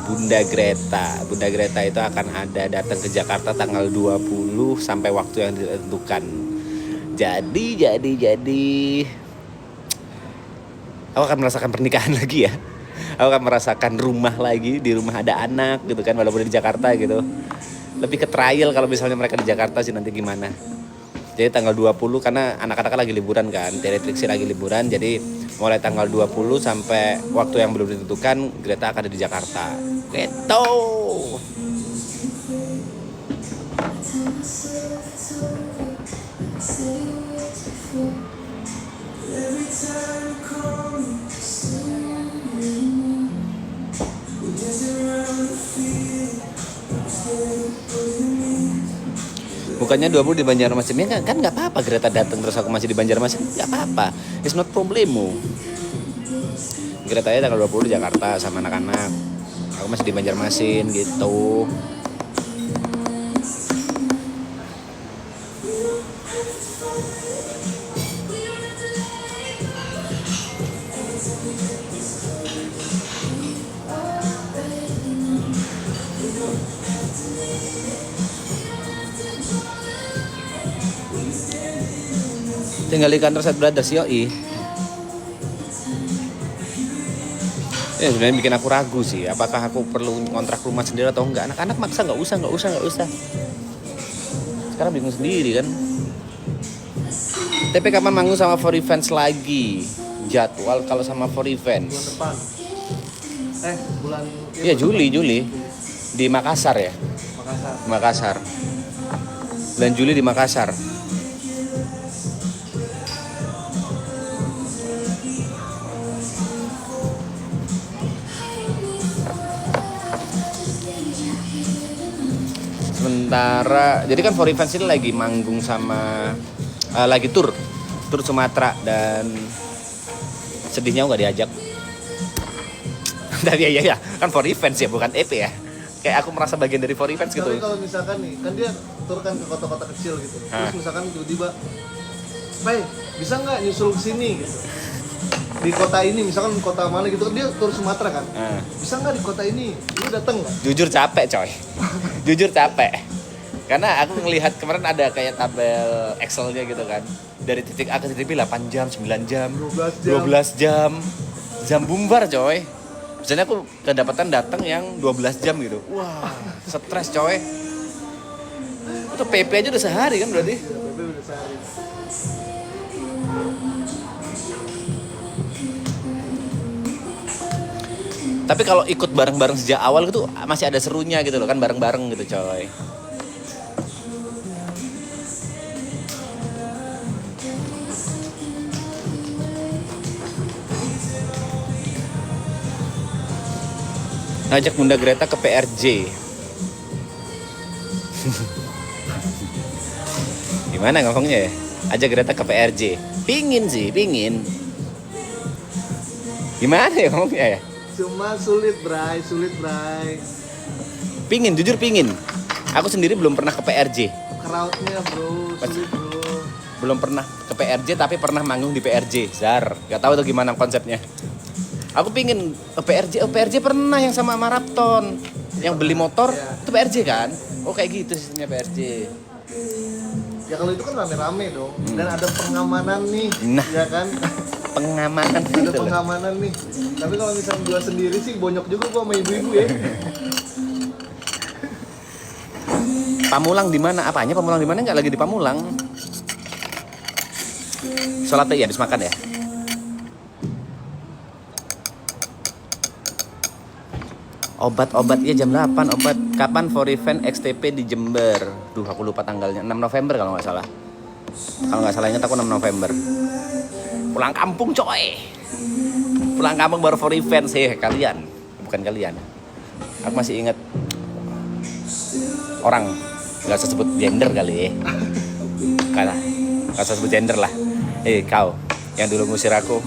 Bunda Greta. Bunda Greta itu akan ada datang ke Jakarta tanggal 20 sampai waktu yang ditentukan. Jadi aku akan merasakan pernikahan lagi ya. Aku akan merasakan rumah lagi, di rumah ada anak gitu kan, walaupun di Jakarta gitu. Lebih ke trial kalau misalnya mereka di Jakarta sih nanti gimana. Jadi tanggal 20 karena anak-anak lagi liburan kan, Teletriksi lagi liburan, jadi mulai tanggal 20 sampai waktu yang belum ditentukan Greta akan ada di Jakarta. Gitu. Bukannya 20 di Banjarmasin, ya kan nggak apa-apa Greta datang terus aku masih di Banjarmasin, nggak apa-apa, it's not problemo. Greta ya tanggal 20 di Jakarta sama anak-anak, aku masih di Banjarmasin gitu. Tinggal di kantor Set Brothers, yoi. Ya sebenarnya bikin aku ragu sih, apakah aku perlu kontrak rumah sendiri atau enggak. Anak-anak maksa nggak usah. Sekarang bingung sendiri kan. Tapi kapan manggung sama For Events lagi? Jadwal kalau sama For Events Bulan depan. Bulan Iya Juli di Makassar ya. Makassar. Bulan Juli di Makassar. Sementara jadi kan For Events ini lagi manggung sama lagi tur Sumatera, dan sedihnya nggak diajak. Tapi ya kan For Events ya, bukan EP ya. Kayak aku merasa bagian dari For Events gitu. Tapi kalau misalkan nih, kan dia tur kan ke kota-kota kecil gitu. Terus misalkan tiba-tiba, Bay, bisa nggak nyusul ke sini gitu. Di kota ini, misalkan kota mana gitu, dia tur Sumatera kan. Bisa nggak di kota ini? Lu dateng nggak? Jujur capek coy. Jujur capek. Karena aku ngelihat kemarin ada kayak tabel Excel-nya gitu kan. Dari titik A ke titik B 8 jam, 9 jam, 12 jam. Jam bumbar coy. Misalnya aku kedapatan datang yang 12 jam gitu. Wah, stres coy. Itu PP aja udah sehari kan berarti. PP udah sehari. Tapi kalau ikut bareng-bareng sejak awal gitu masih ada serunya gitu loh kan, bareng-bareng gitu coy. Ngajak Bunda Greta ke PRJ. Gimana ngomongnya ya? Ajak Greta ke PRJ. Pingin. Gimana ya ngomongnya ya? Cuma sulit, Bray. Jujur pingin. Aku sendiri belum pernah ke PRJ. Crowdnya bro, sulit bro. Belum pernah ke PRJ tapi pernah manggung di PRJ. Zar, gak tahu tuh gimana konsepnya. Aku pingin ke PRJ. PRJ pernah yang sama Marapton, yang beli motor itu PRJ kan? Oh kayak gitu sistemnya PRJ. Ya kalau itu kan rame-rame dong. Dan ada pengamanan nih, Nah. ya kan? Pengamanan Ada gitu loh. pengamanan nih. Tapi kalau misalnya gua sendiri sih bonyok juga gua sama ibu-ibu ya. Pamulang di mana? Apanya Pamulang di mana? Enggak lagi di Pamulang. Sholat ya habis makan ya. Obat ya jam 8 obat. Kapan For Event XTP di Jember? Duh aku lupa tanggalnya. 6 November kalau nggak salah. Kalau nggak salah ingat aku 6 November. Pulang kampung coy. Pulang kampung baru For Event sih kalian. Bukan kalian. Aku masih ingat orang, nggak usah sebut gender kali ya. Nggak usah sebut gender lah. Kau yang dulu ngusir aku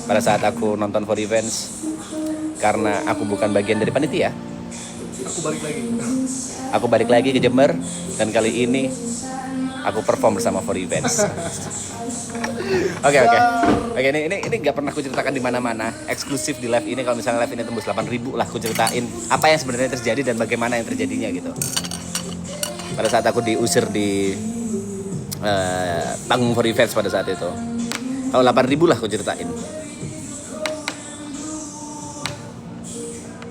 pada saat aku nonton For Events karena aku bukan bagian dari panitia. Aku balik lagi ke Jember dan kali ini aku perform bersama For Events. Oke. Oke, ini nggak pernah aku ceritakan di mana-mana. Eksklusif di live ini. Kalau misalnya live ini tembus 8.000 lah, aku ceritain apa yang sebenarnya terjadi dan bagaimana yang terjadinya gitu. Pada saat aku diusir di panggung For Revenge pada saat itu. Kalau 8.000 lah aku ceritain.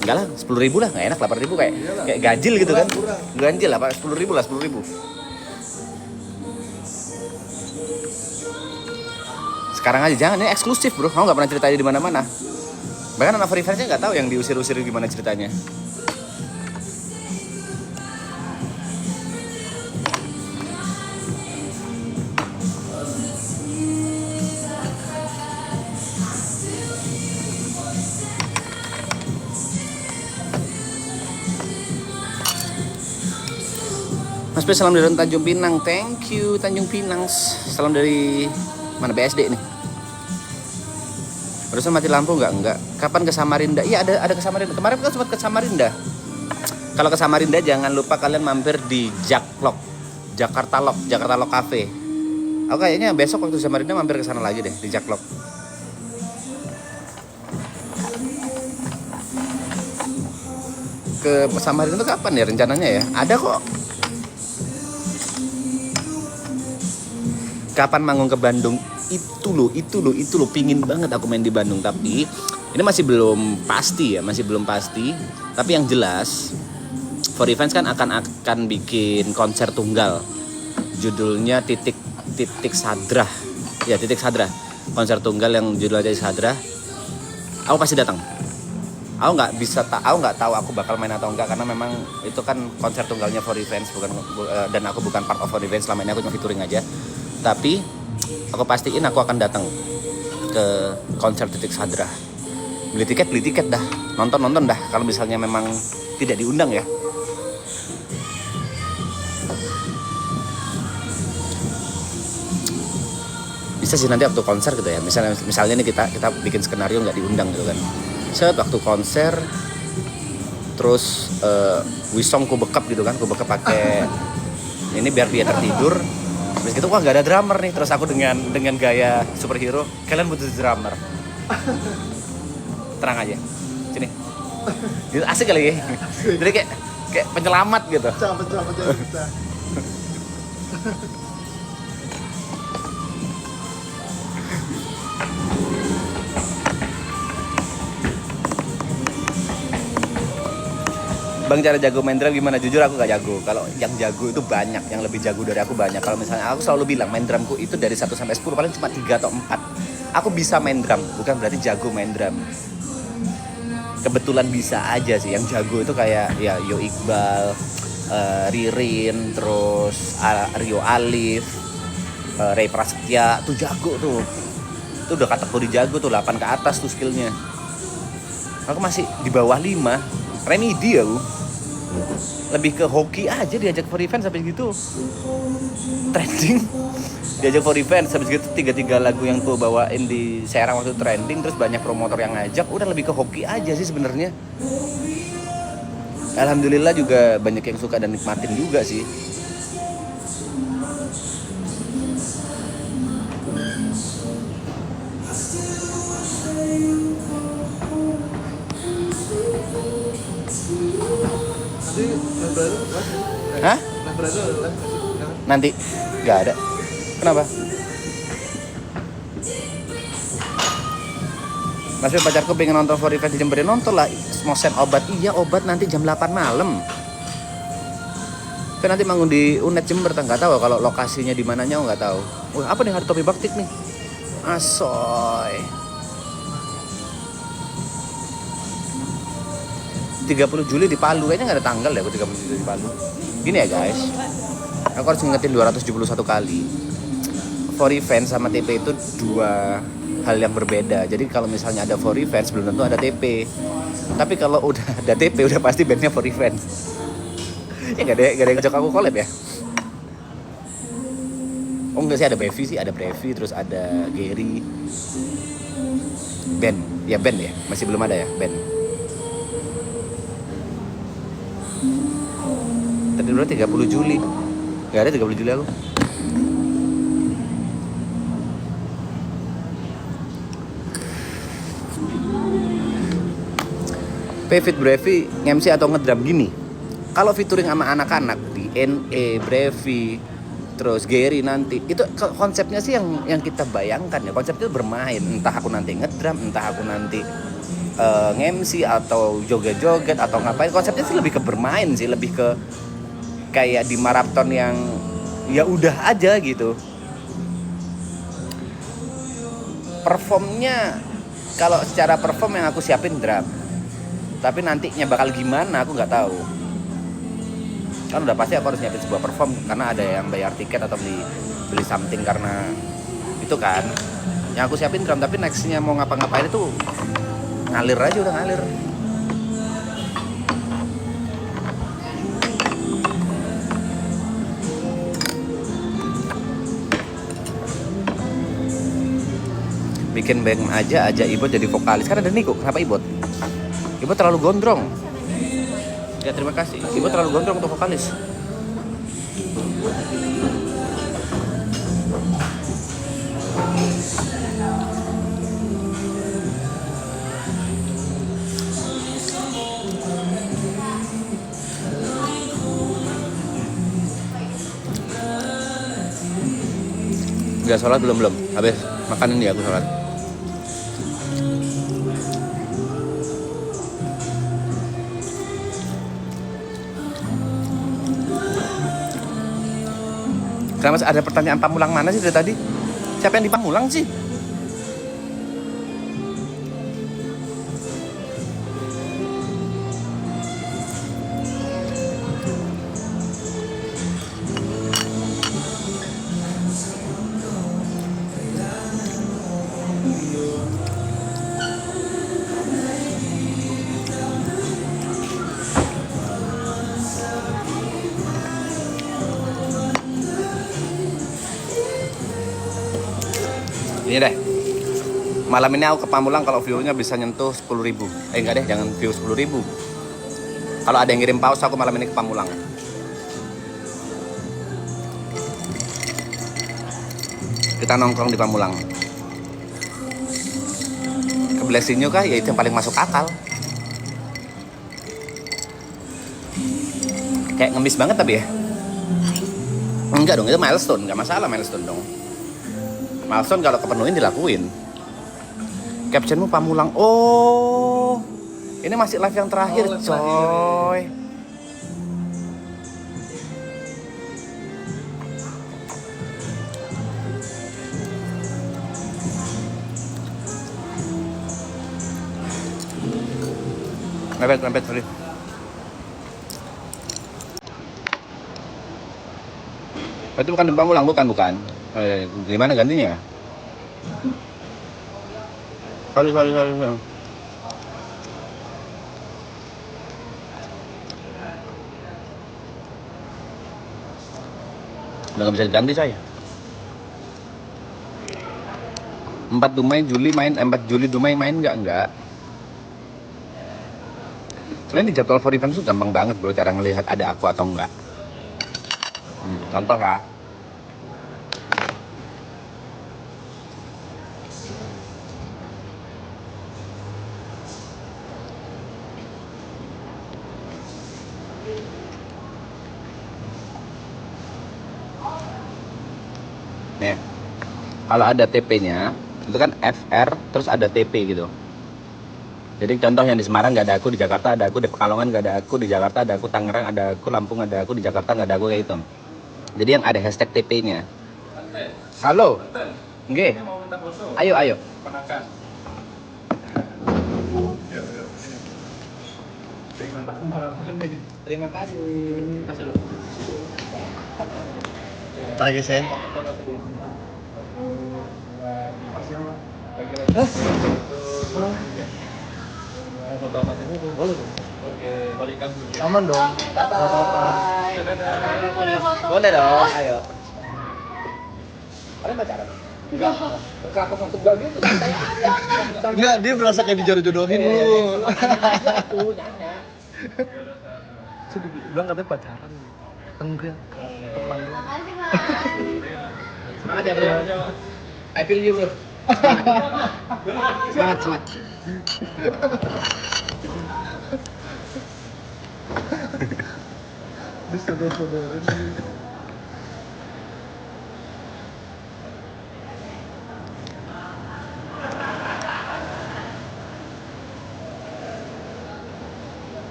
Enggak lah, 10.000 lah, nggak enak 8.000 kayak ganjil gitu kan. Ganjil lah, 10.000 lah, 10.000. Sekarang aja jangan, ini eksklusif bro, kamu nggak pernah ceritain di mana-mana. Bahkan anak For Revenge nggak tahu yang diusir-usir gimana ceritanya. Mas P, salam dari Tanjung Pinang. Thank you Tanjung Pinang. Salam dari mana, BSD nih. Barusan mati lampu enggak? Kapan ke Samarinda? Iya ada ke Samarinda. Kemarin kan sempat ke Samarinda. Kalau ke Samarinda jangan lupa kalian mampir di Jakarta Lock Cafe. Aku kayaknya besok waktu Samarinda mampir ke sana lagi deh, di Jaklok. Ke Samarinda itu kapan ya rencananya ya? Ada kok. Kapan manggung ke Bandung? Itu loh, pingin banget aku main di Bandung, tapi ini masih belum pasti. Tapi yang jelas For Revenge kan akan bikin konser tunggal. Judulnya Titik Sadrah. Ya, Titik Sadrah. Konser tunggal yang judulnya Titik Sadrah. Aku pasti datang. Aku nggak tahu aku bakal main atau enggak, karena memang itu kan konser tunggalnya For Revenge, dan aku bukan part of For Revenge. Selama ini aku cuma featuring aja. Tapi aku pastiin aku akan datang ke konser Titik Sadrah. Beli tiket dah. Nonton dah. Kalau misalnya memang tidak diundang ya. Bisa sih nanti waktu konser gitu ya. Misalnya nih kita bikin skenario nggak diundang gitu kan. Waktu konser terus Wisong ku bekap gitu kan. Ku bekap pakai ini biar dia tertidur. Terus gitu, wah gak ada drummer nih. Terus aku dengan gaya superhero, kalian butuh drummer. Terang aja, sini. Gitu, asik kali ya. Jadi kayak penyelamat gitu. Pecah. Bang, cara jago main drum gimana? Jujur aku gak jago. Kalau yang jago itu banyak, yang lebih jago dari aku banyak. Kalau misalnya aku selalu bilang main drumku itu dari 1 sampai 10 paling cuma 3 atau 4. Aku bisa main drum, bukan berarti jago main drum. Kebetulan bisa aja sih. Yang jago itu kayak ya Yo Iqbal, Ririn, terus Rio Alif, Ray Prasetya, tuh jago tuh. Itu udah kategori jago tuh, 8 ke atas tuh skillnya. Aku masih di bawah 5. Remedi aku. Lebih ke hoki aja diajak For Revenge habis gitu. Trending. Diajak For Revenge habis gitu 3 lagu yang ku bawain di Serang waktu trending, terus banyak promotor yang ngajak, udah lebih ke hoki aja sih sebenarnya. Alhamdulillah juga banyak yang suka dan nikmatin juga sih. Hah? Nanti nggak ada. Kenapa? Mas pacarku pengen nonton For Revenge di Jember. Nonton lah. Mau send obat. Iya, obat nanti jam 8 malam. Kan nanti manggung di UNED Jember. Nggak tahu kalau lokasinya di mananya, nggak tahu. Wah, apa nih, hari Topi Baktik nih? Asoy. 30 Juli di Palu. Kayaknya nggak ada tanggal ya 30 Juli di Palu. Gini ya guys, aku harus ngingetin 271 kali. For Revenge sama TP itu 2 hal yang berbeda. Jadi kalau misalnya ada For Revenge belum tentu ada TP. Tapi kalau udah ada TP udah pasti bandnya For Revenge. Ya gak ada yang ngajak aku collab ya. Oh enggak sih, ada Brevi sih, ada Brevi, terus ada Gary. Band ya, masih belum ada ya band. Tadi dulu 30 Juli. Gak ada 30 Juli aku. Pevit Brevi MC atau ngedrum gini. Kalau featuring sama anak-anak di NE, Brevi, terus Gary nanti, itu konsepnya sih yang kita bayangkan ya. Konsepnya itu bermain, entah aku nanti ngedrum, entah aku nanti nge-MC atau joget-joget atau ngapain. Konsepnya sih lebih ke bermain sih, lebih ke kayak di maraton yang ya udah aja gitu. Performnya, kalau secara perform yang aku siapin drum, tapi nantinya bakal gimana aku nggak tahu. Kan udah pasti aku harus nyiapin sebuah perform karena ada yang bayar tiket atau beli something karena itu kan. Yang aku siapin drum, tapi nextnya mau ngapa-ngapain itu ngalir aja, udah ngalir. Bikin band aja Ibot jadi vokalis. Kan ada Niko, kenapa Ibot? Ibot terlalu gondrong. Ya terima kasih. Ibot terlalu gondrong untuk vokalis. Udah sholat belum? Habis makan ini aku sholat. Karena masih ada pertanyaan Pamulang mana sih dari tadi? Siapa yang di Pamulang sih? Ini deh, malam ini aku ke Pamulang kalau view-nya bisa nyentuh 10.000. Enggak deh, jangan view 10.000. Kalau ada yang ngirim paus, aku malam ini ke Pamulang. Kita nongkrong di Pamulang. Ke Blessingnya kah? Ya itu yang paling masuk akal. Kayak ngemis banget tapi ya. Enggak dong, itu milestone, enggak masalah milestone dong. Milestone kalau kepenuhin dilakuin. Captionmu Pamulang. Oh, ini masih live yang terakhir, coy. Mepet, sorry. Itu bukan di Pamulang, bukan. Gimana gantinya? Sorry. Udah gak bisa diganti saya. 4 Juli Dumai main enggak. Sebenarnya di jadwal for event itu gampang banget bro, cara ngelihat ada aku atau enggak. Contoh ya. Nih, kalau ada TP-nya, itu kan FR, terus ada TP gitu. Jadi contoh yang di Semarang nggak ada aku, di Jakarta ada aku, di Pekalongan nggak ada aku, di Jakarta ada aku, Tangerang ada aku, Lampung ada aku, di Jakarta nggak ada aku, kayak gitu. Jadi yang ada hashtag TP-nya. Halo, nggih. Ayo. Terima kasih. Lagi saya. Aman dong. Boleh dong, ayo. Kalian pacaran? Enggak. Langsung enggak gitu. Enggak, dia merasa kayak dijodoh-jodohin lu. Saya bilang katanya pacaran. Enggak. Teman doang. Semangat ya bro. I feel you bro. Semangat. saudara-saudara.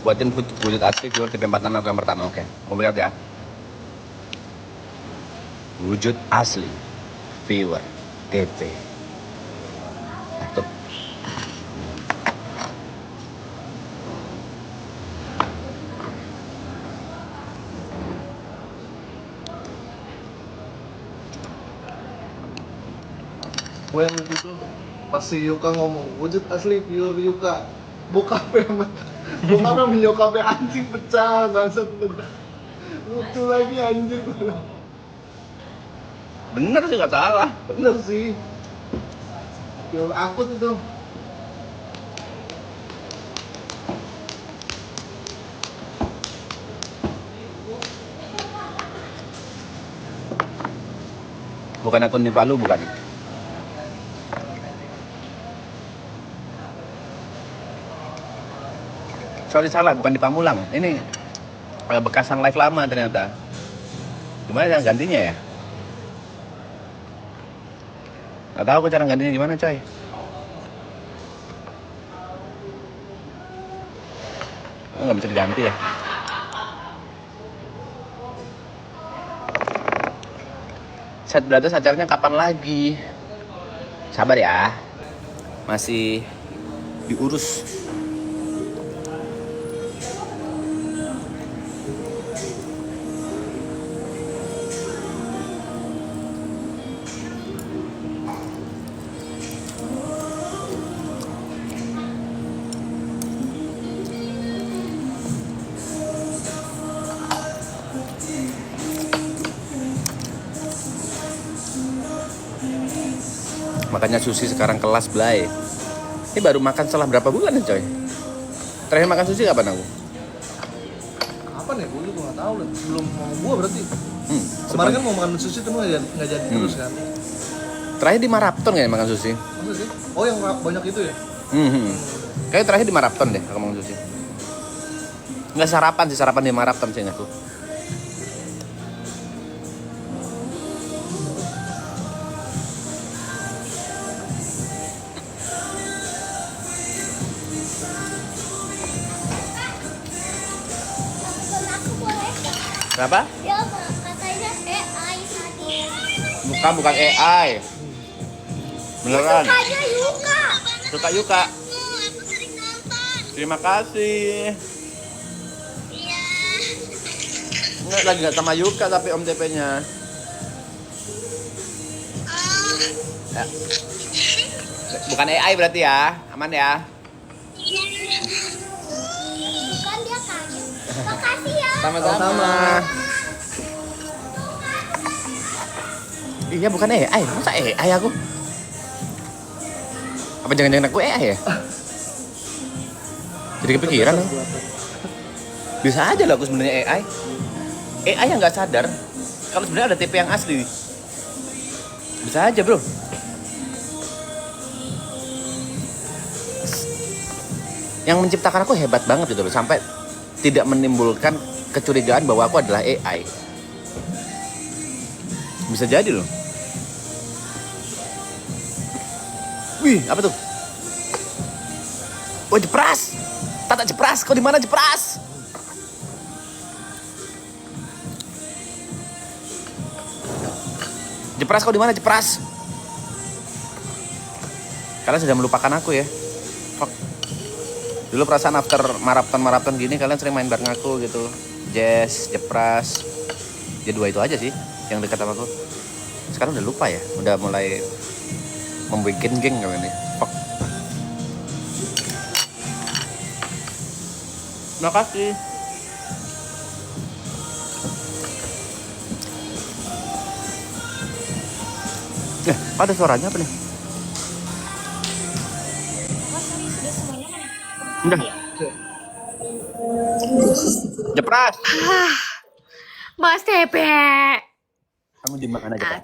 Buatin wujud asli viewer TP 46 yang pertama, oke. Mau lihat ya. Wujud asli viewer TP. Tuh. Gue yang lucu tuh pas si Yuka ngomong wujud asli pure Yuka, bokapnya menyokapnya anjing pecah bangsat. Lucu lagi anjing. Bener sih, nggak salah. Bener sih. Pure akut itu. Bukan akun di Palu, bukan. Sorry, salah, bukan di Pamulang. Ini bekasan live lama ternyata. Gimana cara gantinya ya? Gak tahu cara gantinya gimana, coy. Nggak bisa diganti ya? Set Brothers acaranya kapan lagi? Sabar ya. Masih diurus. Makanya Susi sekarang kelas Blay. Ini baru makan setelah berapa bulan nih coy? Terakhir makan sushi kapan aku? Kapan ya? Gue juga nggak tahu lah. Belum mau gua berarti. Kemarin Sepan- kan mau makan sushi tuh nggak jadi terus kan? Terakhir di Marapton kayaknya makan sushi. Masa sih? Oh yang banyak itu ya? Kayaknya terakhir di Marapton deh aku makan sushi. Nggak sarapan sih, sarapan di Marapton sih aku. Kenapa? Dia katanya AI tadi. Bukan AI. Beneran. Sukanya Yuka. Suka Yuka. Aku sering nonton. Terima kasih. Iya. Nggak, lagi nggak sama Yuka tapi Om TP-nya. Oh, Ya. Bukan AI berarti ya, aman ya. iya. Bukan dia kaget. Makasih ya. Sama-sama. Iya bukan AI, masa AI aku? Apa jangan-jangan aku AI ya? Jadi kepikiran aku. Bisa aja lah aku sebenarnya AI. AI yang nggak sadar kalau sebenarnya ada TP yang asli. Bisa aja bro. Yang menciptakan aku hebat banget gitu loh, sampai tidak menimbulkan kecurigaan bahwa aku adalah AI. Bisa jadi loh. Wih, apa tuh? Oh, Jepras. Tata Jepras, kau di mana Jepras? Jepras, kau di mana Jepras? Kalian sudah melupakan aku ya. Fuck. Dulu perasaan after maraton gini kalian sering main bareng aku gitu. Jess, Jepras. Ya dua itu aja sih yang dekat sama aku. Sekarang udah lupa ya, udah mulai membuat geng kali ini. Fuck. Terima kasih. Ada suaranya apa nih? Udah. Jepras. Mas Tepe. Kamu di mana aja?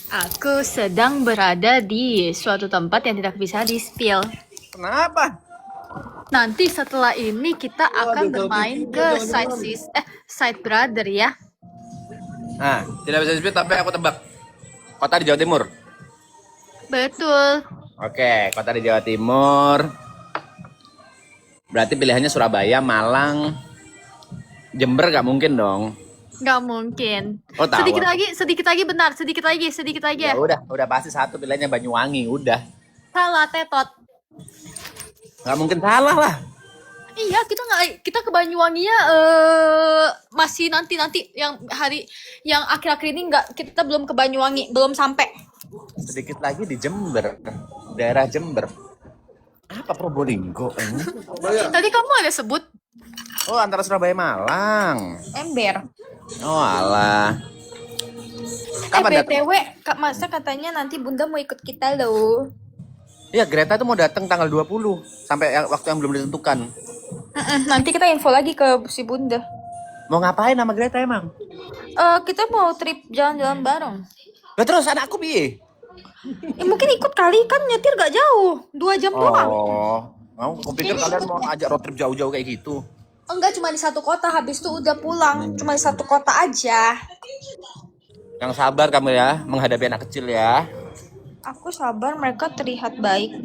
Aku sedang berada di suatu tempat yang tidak bisa di-spill. Kenapa? Nanti setelah ini kita akan ada bermain selfie ke juga, side brother ya. Nah, tidak bisa disebut tapi aku tebak. Kota di Jawa Timur. Betul. Oke, kota di Jawa Timur. Berarti pilihannya Surabaya, Malang, Jember gak mungkin dong. Nggak mungkin. Oh, tahu. Sedikit lagi benar, sedikit lagi. Ya udah pasti satu pilihannya Banyuwangi, udah. Salah, Tetot. Gak mungkin salah lah. Iya, kita ke Banyuwanginya masih nanti yang akhir-akhir ini kita belum ke Banyuwangi, belum sampai. Sedikit lagi di Jember, daerah Jember. Apa Probolinggo ini? Tadi kamu ada sebut Oh, antara Surabaya Malang. ember. Oh alah. Kapan datang? BTW, Kak Masa katanya nanti Bunda mau ikut kita loh. Iya, Greta tuh mau datang tanggal 20 sampai waktu yang belum ditentukan. Nanti kita info lagi ke si Bunda. Mau ngapain sama Greta emang? Kita mau trip jalan-jalan bareng. Lah terus anakku piye? Mungkin ikut kali, kan nyetir gak jauh, 2 jam doang. Oh, mau kupikir kalian mau ajak road trip jauh-jauh kayak gitu. Enggak, cuma di satu kota, habis itu udah pulang. Cuma di satu kota aja. Yang sabar kamu ya, menghadapi anak kecil ya. Aku sabar, mereka terlihat baik.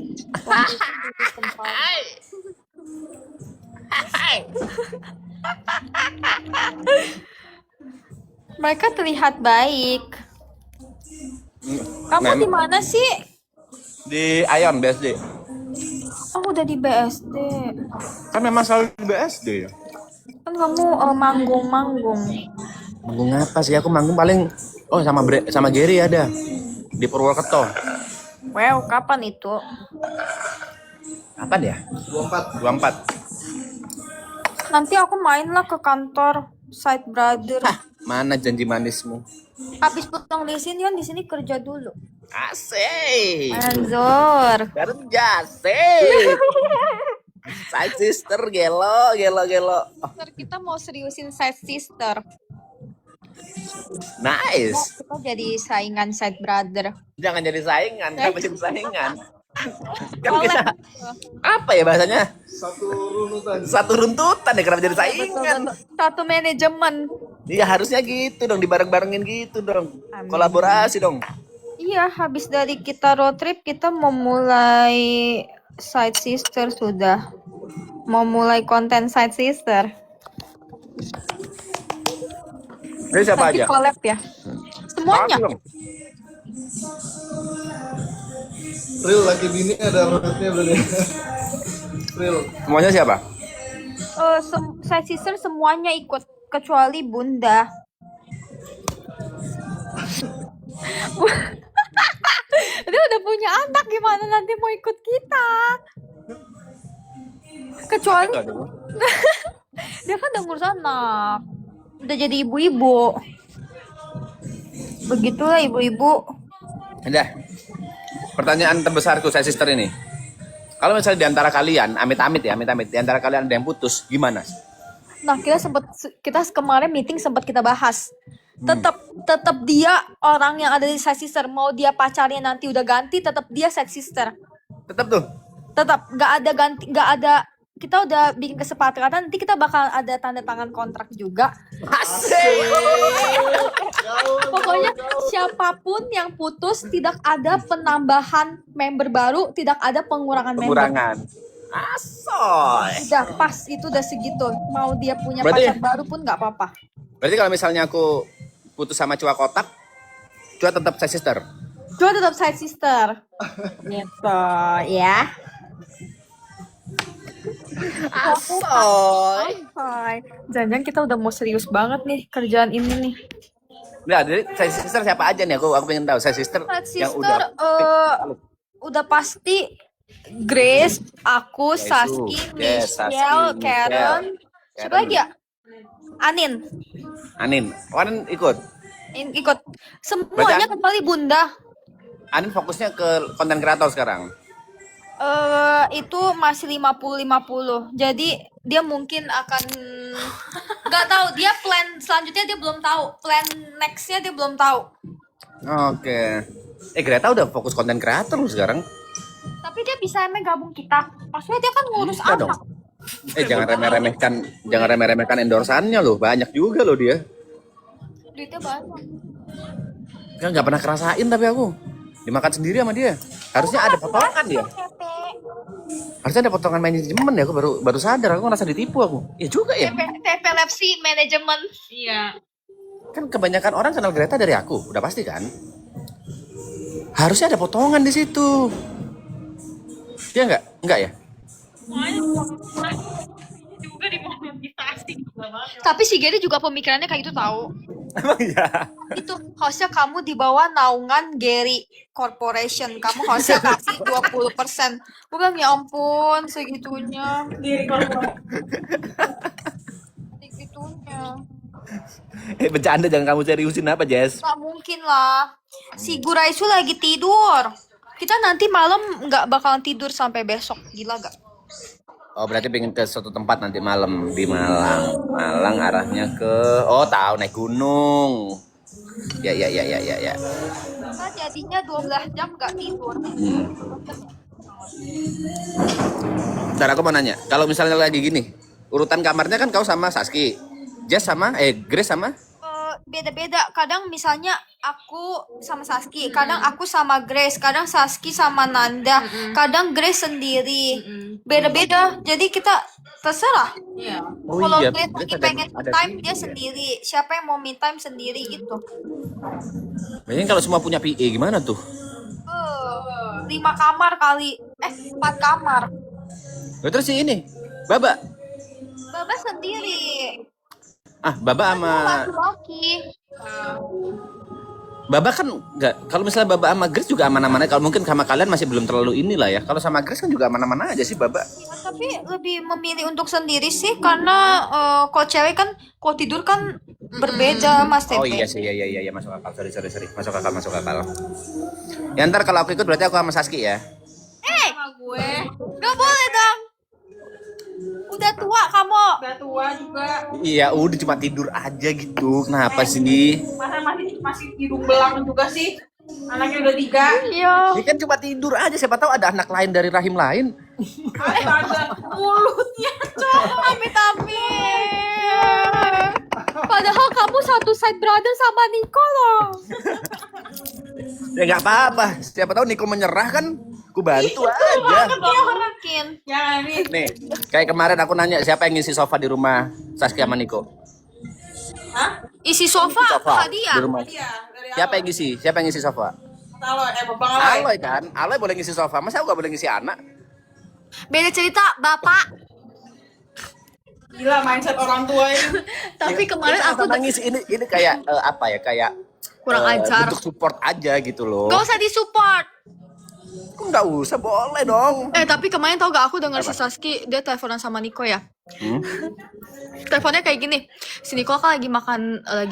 Mereka terlihat baik. Kamu di mana sih? Di Ayon BSD. Oh, udah di BSD. Kan memang selalu di BSD ya. Kan kamu manggung-manggung. Manggung apa sih? Aku manggung paling sama Gary ada di Purwokerto. Wow, kapan itu? Kapan ya? 24. Nanti aku main lah ke kantor Side Brother. Mana janji manismu? Habis pulang di sini kerja dulu. Asik. Anjor. Kerja asik. Side sister gelo. Ntar kita mau seriusin Side Sister. Nice. Kita jadi saingan Side Brother. Jangan jadi saingan, kenapa jadi saingan? Kan Oleh. kita apa ya bahasanya? Satu runutan. Satu runtutan ya, kenapa jadi Betul, saingan? betul. Satu manajemen. Iya harusnya gitu dong, dibareng-barengin gitu dong. Amin. Kolaborasi dong. Iya, habis dari kita road trip, kita mau mulai Side Sister sudah. Mau mulai konten Side Sister. Ini siapa Nanti aja? collab ya. Semuanya. Dong. Real laki bini ada roadnya belum ya? Real. Semuanya siapa? Side Sister semuanya ikut kecuali Bunda. Dia udah punya anak, gimana nanti mau ikut kita? Kecuali dia kan udah ngurus anak, udah jadi ibu-ibu. Begitulah ibu-ibu. Udah. Pertanyaan terbesarku saya sister ini. Kalau misalnya di antara kalian, amit-amit, di antara kalian ada yang putus, gimana? Nah, kita kemarin meeting sempat kita bahas. Tetap dia orang yang ada di side sister. Mau dia pacarnya nanti udah ganti, tetap dia side sister. Tetap tuh. Tetap nggak ada ganti, nggak ada. Kita udah bikin kesepakatan, nanti kita bakal ada tanda tangan kontrak juga. Asik. Pokoknya siapapun yang putus, tidak ada penambahan member baru, tidak ada pengurangan member. Pengurangan. Asoy. Udah pas, itu udah segitu. Mau dia punya Berarti- pacar baru pun nggak apa-apa. Berarti kalau misalnya aku putus sama cua kotak, cua tetap saya sister. Cuma tetap side sister. Gitu ya. Asoy. Hai. Jangan-jangan kita udah mau serius banget nih kerjaan ini nih. Nah, jadi saya sister siapa aja nih? Aku pengen tahu saya sister Side yang sister udah pasti Grace, aku, Saski, Yes, Saski, Michelle, Michelle. Karen. Siapa lagi ya? Anin. Anin. Anin ikut. Ikut. Semuanya kecuali Bunda. Anin fokusnya ke konten kreator sekarang. Itu masih 50-50. Jadi dia mungkin akan Nggak tahu, dia plan selanjutnya dia belum tahu, plan nextnya dia belum tahu. Oke. Greta udah fokus konten kreator lu sekarang. Tapi dia bisa emang gabung kita. Maksudnya dia kan ngurus Bisa anak. dong. Jangan remeh-remehkan endorsannya loh. Banyak juga loh dia. Duitnya banyak. Kan nggak pernah kerasain tapi aku dimakan sendiri sama dia. Harusnya ada potongan dia. Harusnya ada potongan manajemen ya. Aku baru sadar. Aku ngerasa ditipu aku. Ya juga ya. TP Lepsi manajemen. Iya. Kan kebanyakan orang kenal Greta dari aku. Udah pasti kan. Harusnya ada potongan di situ. Dia nggak ya? Juga dimonetisasi. Tapi si Gary juga pemikirannya kayak gitu tahu. Emang ya. Itu harusnya kamu di bawah naungan Gary Corporation. Kamu harusnya kasih 20%. Bukan ya ampun segitunya. Segitunya. Bercanda, jangan kamu seriusin apa, Jess? Gak mungkin lah. Si Guraisu lagi tidur. Kita nanti malam nggak bakalan tidur sampai besok. Gila gak? Oh, berarti pengen ke suatu tempat nanti malam di Malang. Malang arahnya ke tahu naik gunung. Ya. Kita jadinya 12 jam nggak tidur. Ntar aku mau nanya, kalau misalnya lagi gini, urutan kamarnya kan kau sama Saski, Jess sama Grace sama? Beda-beda. Kadang misalnya aku sama Saski, kadang aku sama Grace, kadang Saski sama Nanda, kadang Grace sendiri. Beda-beda. Jadi kita terserah. Oh Kalau iya, Grace lagi pengen ada time sih, dia ya. sendiri. Siapa yang mau me time sendiri gitu. Biasanya kalau semua punya PA gimana tuh? 5 kamar kali. 4 kamar. Terus si ini, Baba. Baba sendiri. Baba sama Laki-laki. Baba kan nggak. Kalau misalnya Baba sama Grace juga aman-aman aja. Kalau mungkin sama kalian masih belum terlalu inilah ya. Kalau sama Grace kan juga aman-aman aja sih Baba. Ya, tapi lebih memilih untuk sendiri sih karena kalau cewek kan kalau tidur kan berbeda Mas Tete. Oh iya sih, iya masuk akal. Sorry. Masuk akal. Ya ntar kalau aku ikut berarti aku sama Saski ya. Sama gue. Gak boleh dong. Udah tua kamu. Udah tua juga. Iya, udah cuma tidur aja gitu. Kenapa sih? Masa masih hidung belang juga sih? Anaknya udah 3. Iya. Ini kan cuma tidur aja. Siapa tahu ada anak lain dari rahim lain. Ada mulutnya. Amit-amit. Padahal kamu satu side brother sama Nico loh. Ya nggak apa-apa. Siapa tahu Niko menyerah kan? Ku bantu aja. Mungkin. Jangan nih. Nih, kayak kemarin aku nanya siapa yang ngisi sofa di rumah Saskia sama Niko. Hah? Isi sofa, hadiah. Di rumah. Iya, dari Siapa yang ngisi? Siapa yang ngisi sofa? Aloy, Bang Aloy. Aloy kan? Aloy boleh ngisi sofa. Masa aku gak boleh ngisi anak? Beda cerita, Bapak. Gila mindset orang tua ini. Tapi kemarin Ini aku sama ngisi ini kayak apa ya? Kayak kurang ajar. bentuk support aja gitu loh. Gak usah disupport. Kok nggak usah, boleh dong. Tapi kemarin tau gak aku denger si Saski dia teleponan sama Niko ya. Teleponnya kayak gini. Si Niko kan lagi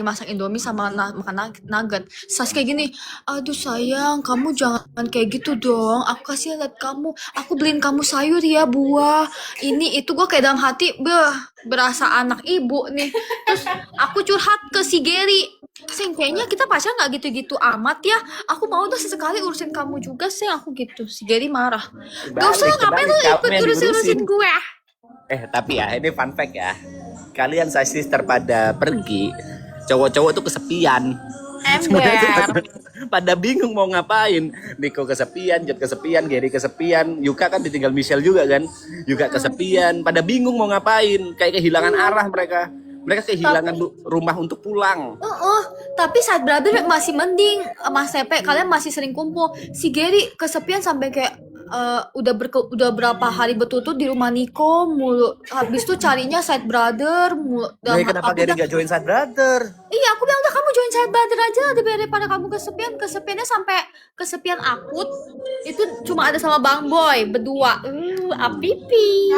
masak Indomie sama makan nugget. Saski kayak gini, aduh sayang kamu jangan kayak gitu dong. Aku kasih lihat kamu. Aku beliin kamu sayur ya, buah. Ini itu gue kayak dalam hati berasa anak ibu nih. Terus aku curhat ke si Gary. Sing, kayaknya kita pacaran gak gitu-gitu amat ya. Aku mau tuh sesekali urusin kamu juga sih. Aku gitu. Si Gary marah. Gak usah, ngapain lu ikut urusin gue. Tapi ya ini fun fact ya. Kalian sister pada pergi, cowok-cowok tuh kesepian. Ember. Pada bingung mau ngapain. Niko kesepian, Jod kesepian, Gary kesepian, Yuka kan ditinggal Michelle juga kan. Yuka kesepian, pada bingung mau ngapain. Kayak kehilangan arah mereka. Mereka kehilangan rumah untuk pulang. Tapi saat brother masih mending. Mas Tepe, kalian masih sering kumpul. Si Gary kesepian sampai kayak udah berapa hari berturut-turut di rumah Niko mulu. Habis itu carinya side brother mulu. Kenapa Gary gak join side brother? Iya, aku bilang udah kamu join side brother aja daripada kamu kesepian. Kesepiannya sampai kesepian akut. Itu cuma ada sama Bang Boy berdua. Apipi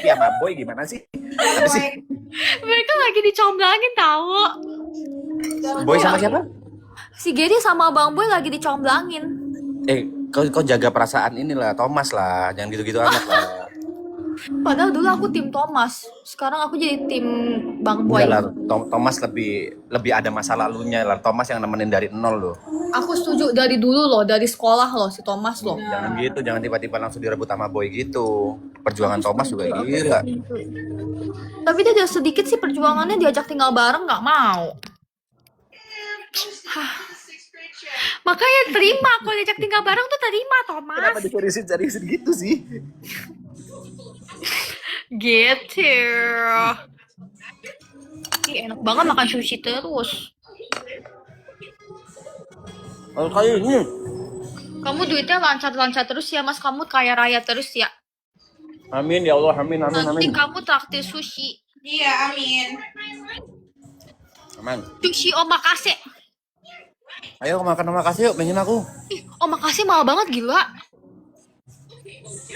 sama Boy gimana sih? Apa sih? Mereka lagi dicomblangin tahu. Boy sama siapa? Si Gary sama Bang Boy lagi dicomblangin. Kau jaga perasaan inilah Thomas lah, jangan gitu-gitu amat lah. Padahal dulu aku tim Thomas, sekarang aku jadi tim Bang Boy. Enggak lah, Thomas lebih ada masa lalunya lah. Thomas yang nemenin dari nol loh. Aku setuju dari dulu loh, dari sekolah loh si Thomas loh. Jangan gitu, jangan tiba-tiba langsung direbut sama Boy gitu. Perjuangan Thomas juga gila. Tapi dia ada sedikit sih perjuangannya, diajak tinggal bareng nggak mau. Hah. Makanya terima, kalau diajak tinggal bareng tuh terima Thomas. Kenapa dicariin gitu sih? Gitu. Ih, enak banget makan sushi terus. Kalau kayak ini, Kamu duitnya lancar-lancar terus ya Mas, kamu kaya raya terus ya. amin ya Allah, amin, amin, Nanti amin. kamu traktir sushi. Iya, amin. Aman. Sushi omakase. Ayo makan makasih yuk, pengen aku. Ih, omakase mahal banget gila.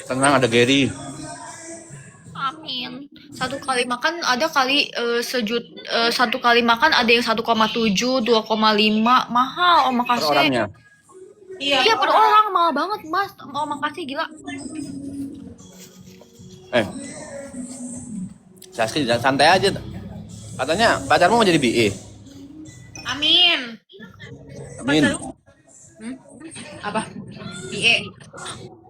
Tenang, ada Gary. Amin. Satu kali makan ada kali satu kali makan ada yang 1,7, 2,5 mahal Per omakase. orangnya. Iya per orang mahal banget Mas. Omakase gila. Saski jangan santai aja. Katanya pacarmu mau jadi BE. Amin. Amin. Apa? BE.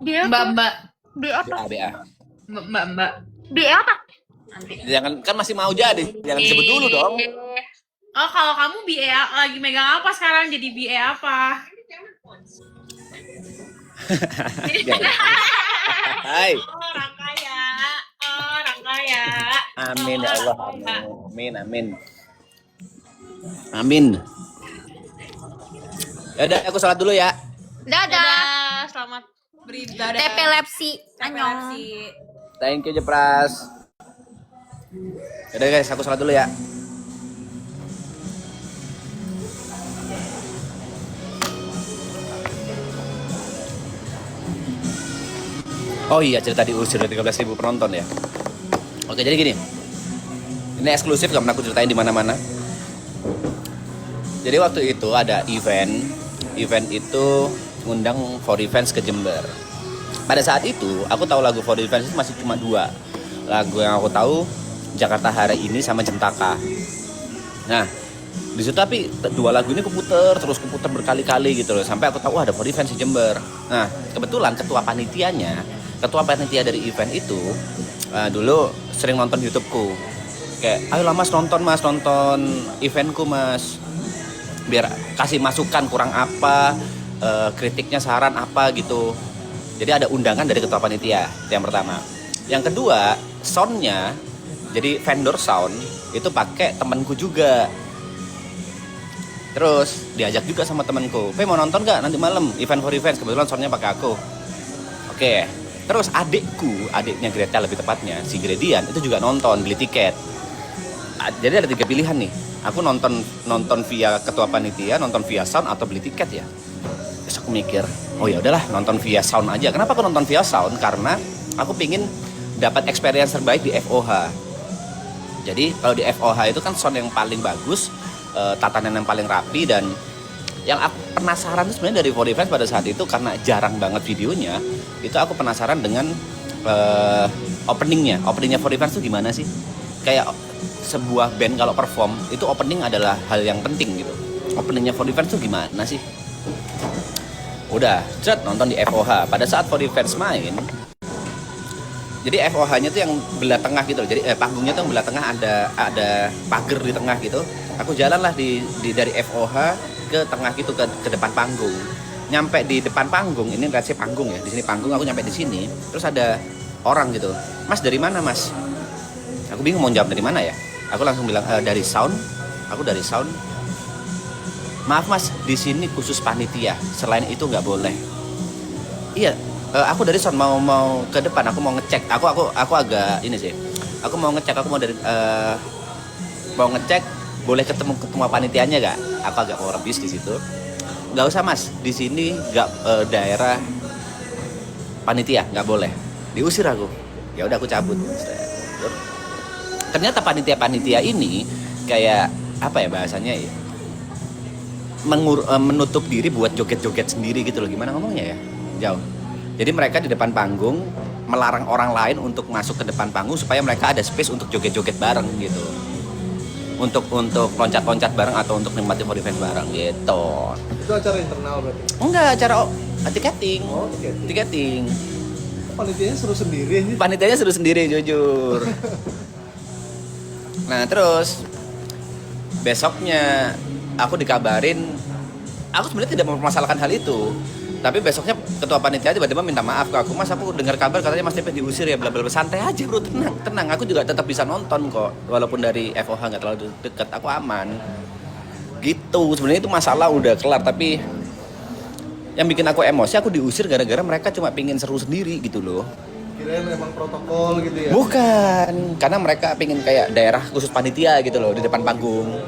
Dia Mbak. B apa? BA. Mbak. B apa? Nanti. Jangan, kan masih mau jadi. Jangan disebut dulu dong. Oh, kalau kamu BE lagi megang apa sekarang? Jadi BE apa? Hai. Orang kaya. Orang kaya. Amin ya Allah. Amin, amin. Amin. Ya udah, aku sholat dulu ya. Dadah. Dadah. Selamat beribadah. Tepelepsi. Annyeong. Thank you Jepras. Ya udah guys, aku sholat dulu ya. Oh iya, cerita diusir dari 13.000 penonton ya. Oke, jadi gini. Ini eksklusif, gak pernah aku ceritain di mana-mana. Jadi waktu itu ada event itu ngundang For Revenge ke Jember. Pada saat itu aku tahu lagu For Revenge itu masih cuma 2 lagu yang aku tahu, Jakarta Hari Ini sama Jentaka. Nah di situ tapi 2 lagu ini kuputer berkali-kali gitu loh, sampai aku tahu ada For Revenge di Jember. Nah kebetulan ketua panitia dari event itu dulu sering nonton YouTubeku. Kayak ayolah mas nonton eventku mas, biar kasih masukan kurang apa, kritiknya saran apa gitu. Jadi ada undangan dari ketua panitia, itu yang pertama. Yang kedua, soundnya, jadi vendor sound itu pakai temanku juga. Terus diajak juga sama temanku, mau nonton gak nanti malam event For Revenge, kebetulan soundnya pakai aku. Oke. Terus adiknya Greta lebih tepatnya, si Gredian itu juga nonton, beli tiket. Jadi ada 3 pilihan nih. Aku nonton via ketua panitia, nonton via sound atau beli tiket ya. Terus aku mikir, oh ya udahlah nonton via sound aja. Kenapa aku nonton via sound? Karena aku pingin dapat experience terbaik di FOH. Jadi kalau di FOH itu kan sound yang paling bagus, tatanan yang paling rapi, dan yang aku penasaran itu sebenarnya dari For Revenge pada saat itu karena jarang banget videonya. Itu aku penasaran dengan openingnya For Revenge itu gimana sih? Kayak sebuah band kalau perform itu opening adalah hal yang penting gitu. Openingnya For Revenge itu gimana sih? Udah, nonton di FOH. Pada saat For Revenge main, jadi FOH-nya tuh yang belah tengah gitu loh. Jadi panggungnya tuh yang belah tengah, ada pagar di tengah gitu. Aku jalanlah dari FOH ke tengah gitu, ke depan panggung. Nyampe di depan panggung, ini lihat sih panggung ya. Di sini panggung, aku nyampe di sini. Terus ada orang gitu. Mas dari mana mas? Aku bingung mau jawab dari mana ya. Aku langsung bilang dari sound. Aku dari sound. Maaf mas, di sini khusus panitia. Selain itu nggak boleh. Iya, aku dari sound mau ke depan. Aku mau ngecek. Aku agak ini sih. Aku mau ngecek. Aku mau ngecek. Boleh ketemu panitianya nggak? Aku agak mau rebis di situ. Nggak usah mas. Di sini nggak daerah panitia, nggak boleh. Diusir aku. Ya udah aku cabut. Ternyata panitia ini kayak apa ya bahasanya ya, menutup diri buat joget-joget sendiri gitu loh. Gimana ngomongnya ya, jauh. Jadi mereka di depan panggung melarang orang lain untuk masuk ke depan panggung supaya mereka ada space untuk joget-joget bareng gitu. Untuk loncat-loncat bareng atau untuk nikmati for event bareng gitu. Itu acara internal berarti. Enggak, acara tiketing. Oh, Tiketing. Panitianya seru sendiri aja. Panitianya seru sendiri jujur. Nah, terus besoknya aku dikabarin, aku sebenarnya tidak mempermasalahkan hal itu. Tapi besoknya ketua panitia tiba-tiba minta maaf ke aku, Mas, aku dengar kabar katanya Mas Tepe diusir ya, bla bla bla. Santai aja bro, tenang. Aku juga tetap bisa nonton kok, walaupun dari FOH nggak terlalu dekat, aku aman. Gitu, sebenarnya itu masalah udah kelar. Tapi yang bikin aku emosi, aku diusir gara-gara mereka cuma pingin seru sendiri gitu loh. Kirain memang protokol gitu ya. Bukan, karena mereka pingin kayak daerah khusus panitia gitu loh di depan panggung.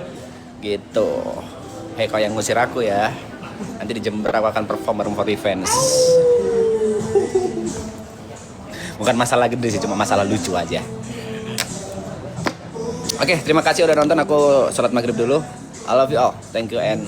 Gitu. Hei, kau yang ngusir aku ya. Nanti di Jember aku akan perform bareng for events. Bukan masalah gede sih, cuma masalah lucu aja. Oke, terima kasih udah nonton. Aku sholat maghrib dulu. I love you all. Thank you and